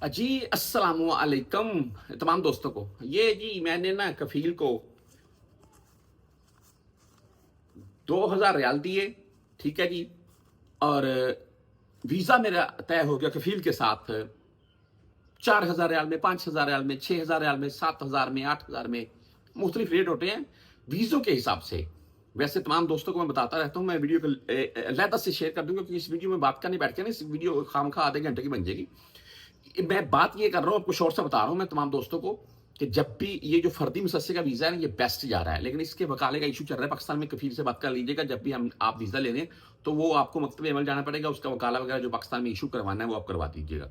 जी अस्सलामु अलैकुम तमाम दोस्तों को। ये जी मैंने ना कफील को 2000 रियाल दिए, ठीक है जी। और वीज़ा मेरा तय हो गया कफील के साथ 4000 रियाल में, 5000 रियाल में, 6000 रियाल में, 7000 में, 8000 में। मुख्तलिफ रेट होते हैं वीज़ों के हिसाब से। वैसे तमाम दोस्तों को मैं बताता रहता हूँ, मैं वीडियो को अलहदा से शेयर कर दूंगा, क्योंकि इस वीडियो में बात करने बैठ के ना इस वीडियो खामखा आधे घंटे की बन जाएगी। मैं बात ये कर रहा हूँ, आपको शॉर्ट से बता रहा हूँ मैं तमाम दोस्तों को, कि जब भी ये जो फर्दी मुसस्से का वीज़ा है ना, ये बेस्ट जा रहा है, लेकिन इसके वकाले का इशू चल रहा है पाकिस्तान में। कफील से बात कर लीजिएगा, जब भी हम आप वीज़ा ले रहे हैं तो वो आपको मकतब अमल जाना पड़ेगा, उसका वकाला वगैरह जो पाकिस्तान में इशू करवाना है वो आप करवा दीजिएगा।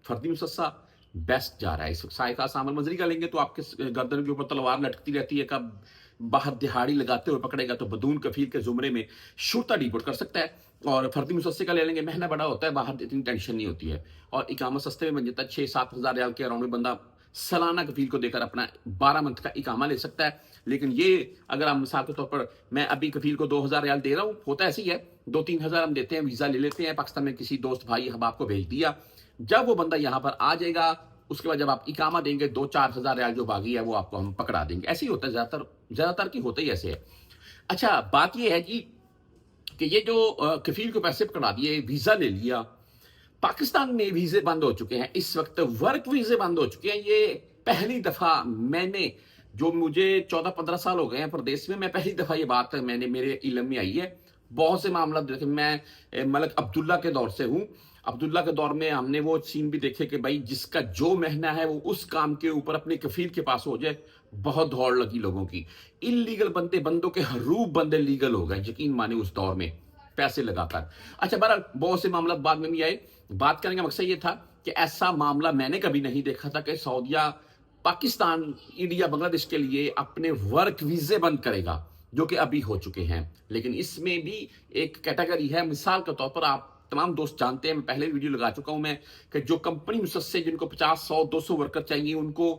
फर्दी मुसस्सा बेस्ट जा रहा है। इस वक्त साइका सामल मंजरी का लेंगे तो आपके गर्दन के ऊपर तलवार लटकती रहती है, कब बाहर दिहाड़ी लगाते हुए पकड़ेगा तो बदून कफील के जुमरे में शुरता डिपोर्ट कर सकता है। और फर्दी मुसस्से का ले लेंगे, महीना बड़ा होता है, बाहर इतनी टेंशन नहीं होती है और इकामा सस्ते में बन जाता है। 6-7 हज़ार रियाल के अराउंड में बंदा सालाना कफील को देकर अपना 12 मंथ का इकामा ले सकता है। लेकिन ये अगर आप मिसाल के तौर पर, मैं अभी कफील को 2000 रियाल दे रहा हूँ, होता ऐसे ही है, 2-3 हज़ार हम देते हैं, वीज़ा ले लेते हैं, पाकिस्तान में किसी दोस्त भाई हम आपको भेज दिया। जब वो बंदा यहाँ पर आ जाएगा, उसके बाद जब आप इकामा देंगे 2-4 हज़ार रियाल जो बागी है वो आपको हम पकड़ा देंगे। ऐसे ही होता है, ज़्यादातर की होता ही ऐसे है। अच्छा, बात ये है जी कि ये जो कफील को पैसे पकड़ा दिए, वीज़ा ले लिया, पाकिस्तान में वीज़े बंद हो चुके हैं, इस वक्त वर्क वीज़े बंद हो चुके हैं। ये पहली दफ़ा मैंने, जो मुझे 14-15 साल हो गए हैं प्रदेश में, मैं पहली दफ़ा ये बात मैंने मेरे इल्म में आई है। बहुत से मामला देखे, मैं मलक अब्दुल्ला के दौर से हूँ। अब्दुल्ला के दौर में हमने वो सीन भी देखे कि भाई जिसका जो महीना है वो उस काम के ऊपर अपने कफील के पास हो जाए, बहुत दौड़ लगी लोगों की। इल्लीगल बंदों के हरूब बंदे लीगल हो गए, यकीन माने उस दौर में पैसे लगाकर। अच्छा, बहरहाल बहुत से मामला बाद में भी आए। बात करने का मकसद ये था कि ऐसा मामला मैंने कभी नहीं देखा था कि सऊदिया पाकिस्तान, इंडिया, बांग्लादेश के लिए अपने वर्क वीजे बंद करेगा, जो कि अभी हो चुके हैं। लेकिन इसमें भी एक कैटेगरी है। मिसाल के तौर पर आप तमाम दोस्त जानते हैं, मैं पहले वीडियो लगा चुका हूं मैं, कि जो कंपनी मुसस्से जिनको 50, 100, 200 वर्कर चाहिए, उनको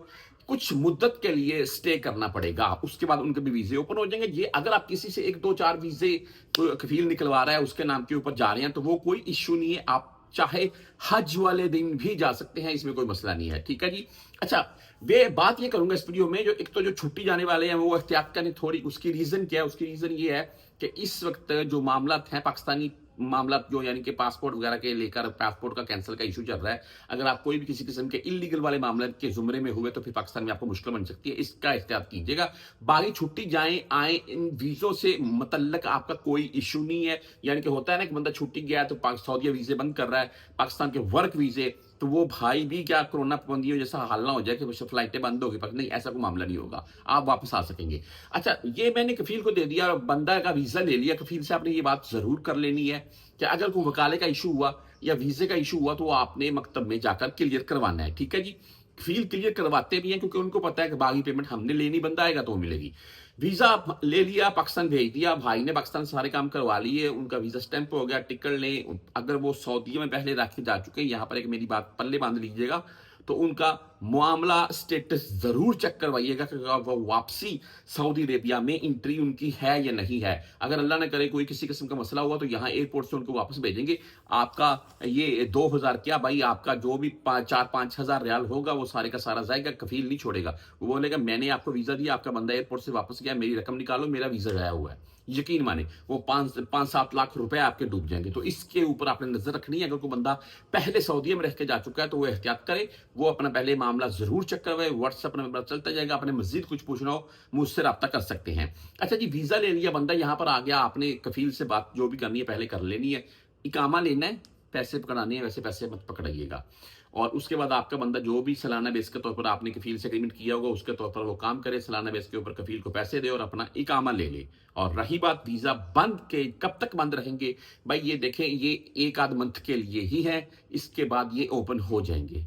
कुछ मुद्दत के लिए स्टे करना पड़ेगा, उसके बाद उनके भी वीजे ओपन हो जाएंगे। ये अगर आप किसी से 1-2-4 वीजे कफील निकलवा रहा है, उसके नाम के ऊपर जा रहे हैं, तो वो कोई इश्यू नहीं है। आप चाहे हज वाले दिन भी जा सकते हैं, इसमें कोई मसला नहीं है, ठीक है जी। अच्छा, वे बात ये करूंगा इस वीडियो में, जो एक तो जो छुट्टी जाने वाले हैं वो एहतियात करें थोड़ी। उसकी रीजन क्या है? उसकी रीजन ये है कि इस वक्त जो मामला है पाकिस्तानी मामला, जो यानी कि पासपोर्ट वगैरह के लेकर पासपोर्ट का कैंसिल का इशू चल रहा है, अगर आप कोई भी किसी किस्म के इलीगल वाले मामले के जुमरे में हुए तो फिर पाकिस्तान में आपको मुश्किल बन सकती है। इसका एहतियात कीजिएगा। बाकी छुट्टी जाए आए, इन वीजों से मतलब आपका कोई इशू नहीं है। यानी कि होता है ना कि बंदा छुट्टी गया तो सऊदीया वीजे बंद कर रहा है, पाकिस्तान के वर्क वीजे, तो वो भाई भी क्या कोरोना पाबंदियों जैसा हाल ना हो जाए कि फ्लाइटें बंद होगी, पर नहीं, ऐसा कोई मामला नहीं होगा, आप वापस आ सकेंगे। अच्छा, ये मैंने कफील को दे दिया और बंदा का वीजा ले लिया। कफील से आपने ये बात जरूर कर लेनी है कि अगर कोई वकाले का इशू हुआ या वीजे का इशू हुआ तो आपने मकतब में जाकर क्लियर करवाना है, ठीक है जी। फील क्लियर करवाते भी हैं, क्योंकि उनको पता है कि बाकी पेमेंट हमने लेनी, बंदा आएगा तो मिलेगी। वीजा ले लिया, पाकिस्तान भेज दिया, भाई ने पाकिस्तान सारे काम करवा लिए, उनका वीजा स्टैंप हो गया, टिकट ले। अगर वो सऊदीया में पहले रख के जा चुके हैं, यहां पर एक मेरी बात पल्ले बांध लीजिएगा, तो उनका मामला स्टेटस जरूर चेक करवाइएगा कि वो वापसी सऊदी अरेबिया में एंट्री उनकी है या नहीं है। अगर अल्लाह ने करे कोई किसी किस्म का मसला हुआ तो यहाँ एयरपोर्ट से उनको वापस भेजेंगे। आपका ये 2000 क्या भाई, आपका जो भी 4-5 हज़ार रियाल होगा वो सारे का सारा जाएगा, कफील नहीं छोड़ेगा। वो बोलेगा मैंने आपको वीजा दिया, आपका बंदा एयरपोर्ट से वापस गया, मेरी रकम निकालो, मेरा वीजा गया हुआ है। यकीन माने वो 5-7 लाख रुपए आपके डूब जाएंगे। तो इसके ऊपर आपने नजर रखनी है। अगर कोई बंदा पहले सऊदीया में रह के जा चुका है तो वो एहतियात करे, वो अपना पहले मामला जरूर चेक करवाए। व्हाट्सएप नंबर चलता जाएगा, आपने मजीद कुछ पूछना हो मुझसे रब्ता कर सकते हैं। अच्छा जी, वीजा ले लिया, बंदा यहां पर आ गया, आपने कफील से बात जो भी करनी है पहले कर लेनी है। इकामा लेना है, पैसे पकड़ाने हैं, वैसे पैसे मत पकड़ाइएगा। और उसके बाद आपका बंदा जो भी सालाना बेस के तौर पर आपने कफील से एग्रीमेंट किया होगा उसके तौर पर वो काम करे, सालाना बेस के ऊपर कफील को पैसे दे और अपना इकामा ले ले। और रही बात वीजा बंद के, कब तक बंद रहेंगे भाई, ये देखें, ये 1 आध मंथ के लिए ही है, इसके बाद ये ओपन हो जाएंगे।